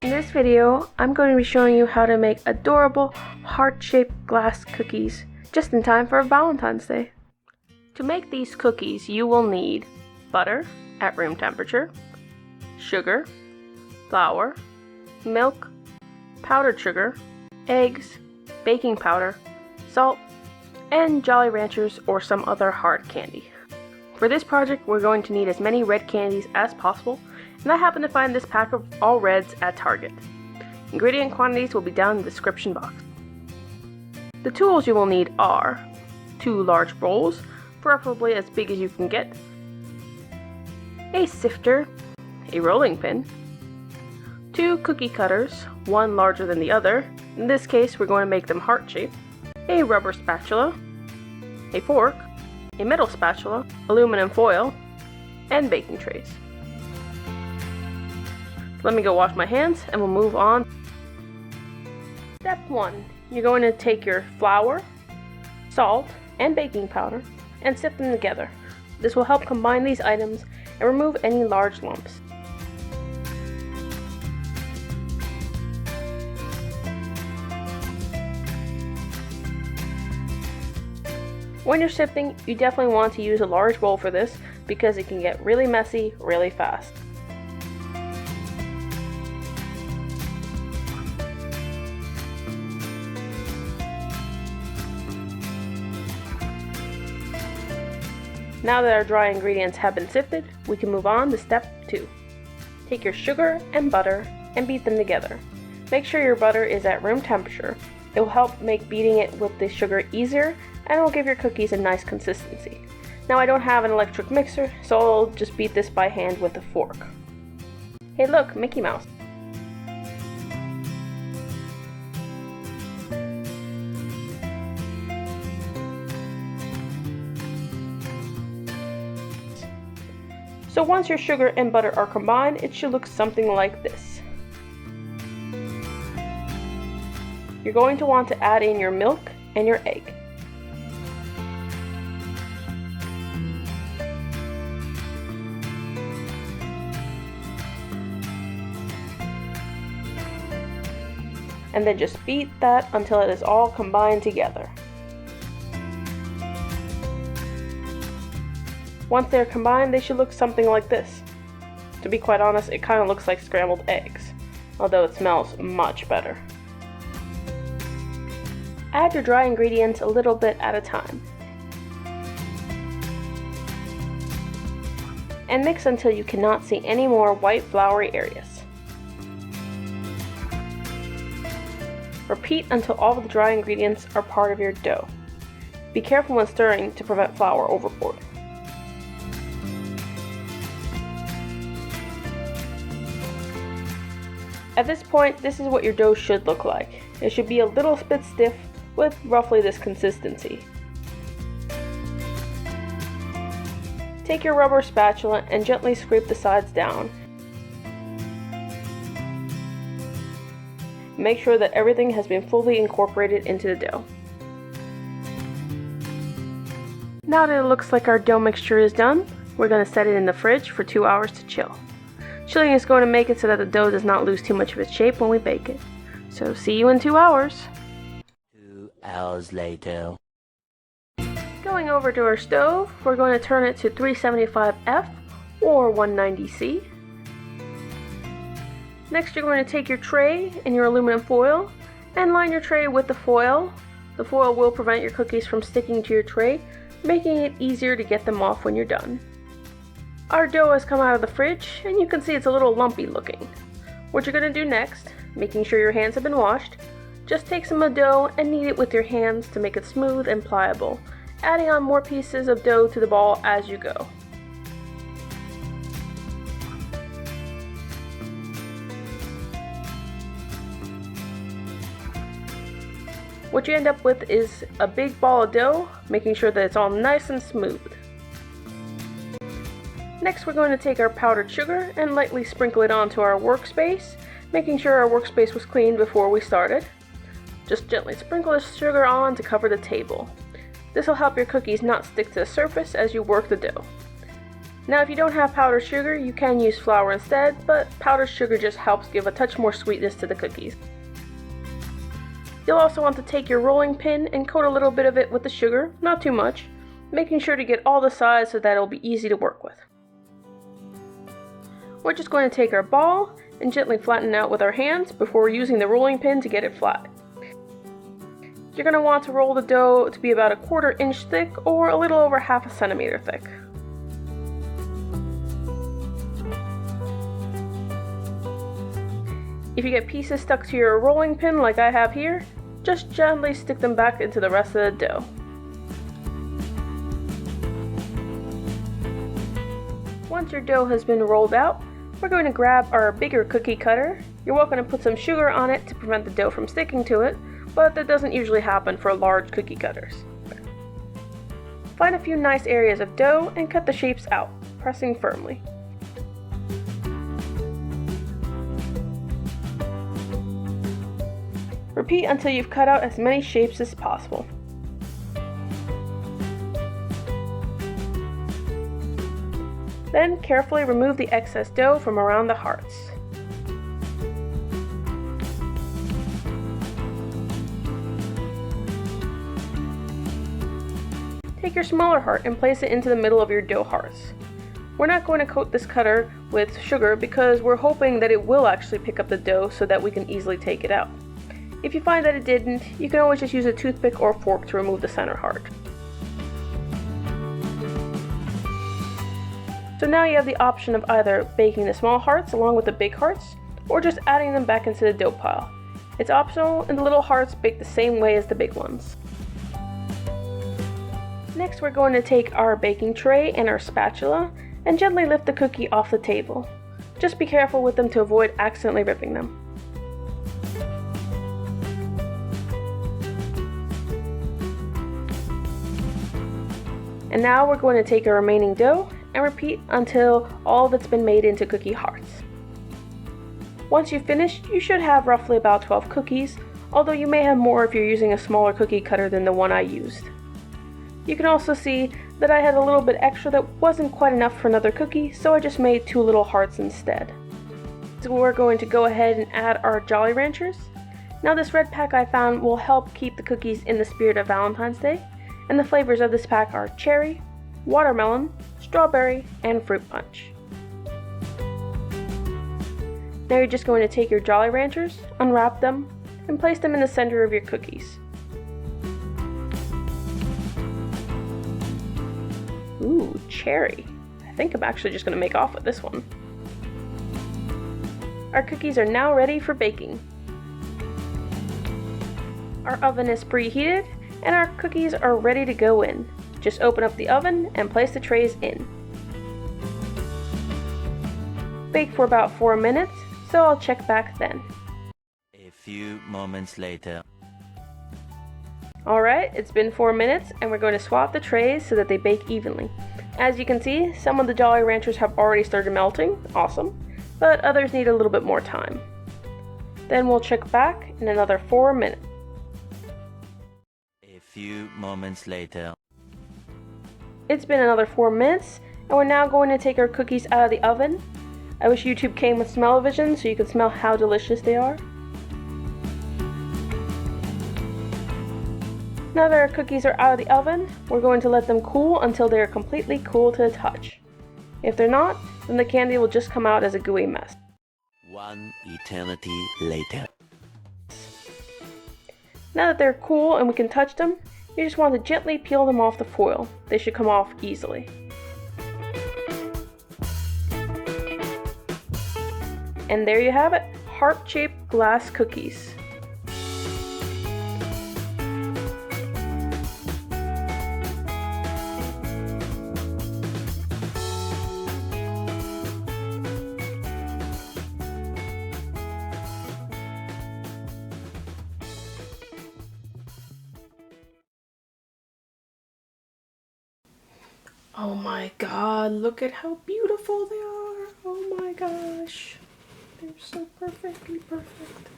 In this video, I'm going to be showing you how to make adorable heart-shaped glass cookies just in time for Valentine's Day. To make these cookies, you will need butter at room temperature, sugar, flour, milk, powdered sugar, eggs, baking powder, salt, and Jolly Ranchers or some other hard candy. For this project, we're going to need as many red candies as possible, and I happen to find this pack of all reds at Target. Ingredient quantities will be down in the description box. The tools you will need are 2 large bowls, preferably as big as you can get, a sifter, a rolling pin, 2 cookie cutters, one larger than the other. In this case, we're going to make them heart-shaped, a rubber spatula, a fork, a metal spatula, aluminum foil, and baking trays. Let me go wash my hands and we'll move on. Step 1. You're going to take your flour, salt, and baking powder and sift them together. This will help combine these items and remove any large lumps. When you're sifting, you definitely want to use a large bowl for this because it can get really messy really fast. Now that our dry ingredients have been sifted, we can move on to step 2. Take your sugar and butter and beat them together. Make sure your butter is at room temperature. It will help make beating it with the sugar easier and it will give your cookies a nice consistency. Now I don't have an electric mixer, so I'll just beat this by hand with a fork. Hey look, Mickey Mouse. So once your sugar and butter are combined, it should look something like this. You're going to want to add in your milk and your egg. And then just beat that until it is all combined together. Once they're combined, they should look something like this. To be quite honest, it kind of looks like scrambled eggs, although it smells much better. Add your dry ingredients a little bit at a time. And mix until you cannot see any more white floury areas. Repeat until all of the dry ingredients are part of your dough. Be careful when stirring to prevent flour overboard. At this point, this is what your dough should look like. It should be a little bit stiff with roughly this consistency. Take your rubber spatula and gently scrape the sides down. Make sure that everything has been fully incorporated into the dough. Now that it looks like our dough mixture is done, we're going to set it in the fridge for 2 hours to chill. Chilling is going to make it so that the dough does not lose too much of its shape when we bake it. So see you in 2 hours. 2 hours later. Going over to our stove, we're going to turn it to 375F or 190C. Next, you're going to take your tray and your aluminum foil and line your tray with the foil. The foil will prevent your cookies from sticking to your tray, making it easier to get them off when you're done. Our dough has come out of the fridge and you can see it's a little lumpy looking. What you're going to do next, making sure your hands have been washed, just take some of the dough and knead it with your hands to make it smooth and pliable, adding on more pieces of dough to the ball as you go. What you end up with is a big ball of dough, making sure that it's all nice and smooth. Next, we're going to take our powdered sugar and lightly sprinkle it onto our workspace, making sure our workspace was cleaned before we started. Just gently sprinkle the sugar on to cover the table. This will help your cookies not stick to the surface as you work the dough. Now if you don't have powdered sugar, you can use flour instead, but powdered sugar just helps give a touch more sweetness to the cookies. You'll also want to take your rolling pin and coat a little bit of it with the sugar, not too much, making sure to get all the sides so that it'll be easy to work with. We're just going to take our ball and gently flatten it out with our hands before using the rolling pin to get it flat. You're going to want to roll the dough to be about 1/4 inch thick or a little over 1/2 centimeter thick. If you get pieces stuck to your rolling pin like I have here, just gently stick them back into the rest of the dough. Once your dough has been rolled out, we're going to grab our bigger cookie cutter. You're welcome to put some sugar on it to prevent the dough from sticking to it, but that doesn't usually happen for large cookie cutters. Find a few nice areas of dough and cut the shapes out, pressing firmly. Repeat until you've cut out as many shapes as possible. Then carefully remove the excess dough from around the hearts. Take your smaller heart and place it into the middle of your dough hearts. We're not going to coat this cutter with sugar because we're hoping that it will actually pick up the dough so that we can easily take it out. If you find that it didn't, you can always just use a toothpick or fork to remove the center heart. So now you have the option of either baking the small hearts along with the big hearts, or just adding them back into the dough pile. It's optional, and the little hearts bake the same way as the big ones. Next we're going to take our baking tray and our spatula and gently lift the cookie off the table. Just be careful with them to avoid accidentally ripping them. And now we're going to take our remaining dough and repeat until all of it's been made into cookie hearts. Once you've finished, you should have roughly about 12 cookies, although you may have more if you're using a smaller cookie cutter than the one I used. You can also see that I had a little bit extra that wasn't quite enough for another cookie, so I just made 2 little hearts instead. So we're going to go ahead and add our Jolly Ranchers. Now this red pack I found will help keep the cookies in the spirit of Valentine's Day, and the flavors of this pack are cherry, watermelon, strawberry, and fruit punch. Now you're just going to take your Jolly Ranchers, unwrap them, and place them in the center of your cookies. Ooh, cherry. I think I'm actually just going to make off with this one. Our cookies are now ready for baking. Our oven is preheated, and our cookies are ready to go in. Just open up the oven and place the trays in. Bake for about 4 minutes, so I'll check back then. A few moments later. Alright, it's been 4 minutes and we're going to swap the trays so that they bake evenly. As you can see, some of the Jolly Ranchers have already started melting, awesome, but others need a little bit more time. Then we'll check back in another 4 minutes. A few moments later. It's been another 4 minutes, and we're now going to take our cookies out of the oven. I wish YouTube came with smell-o-vision so you could smell how delicious they are. Now that our cookies are out of the oven, we're going to let them cool until they are completely cool to the touch. If they're not, then the candy will just come out as a gooey mess. 1 eternity later. Now that they're cool and we can touch them, you just want to gently peel them off the foil. They should come off easily. And there you have it, heart-shaped glass cookies. Oh my god, look at how beautiful they are. Oh my gosh. They're so perfectly perfect.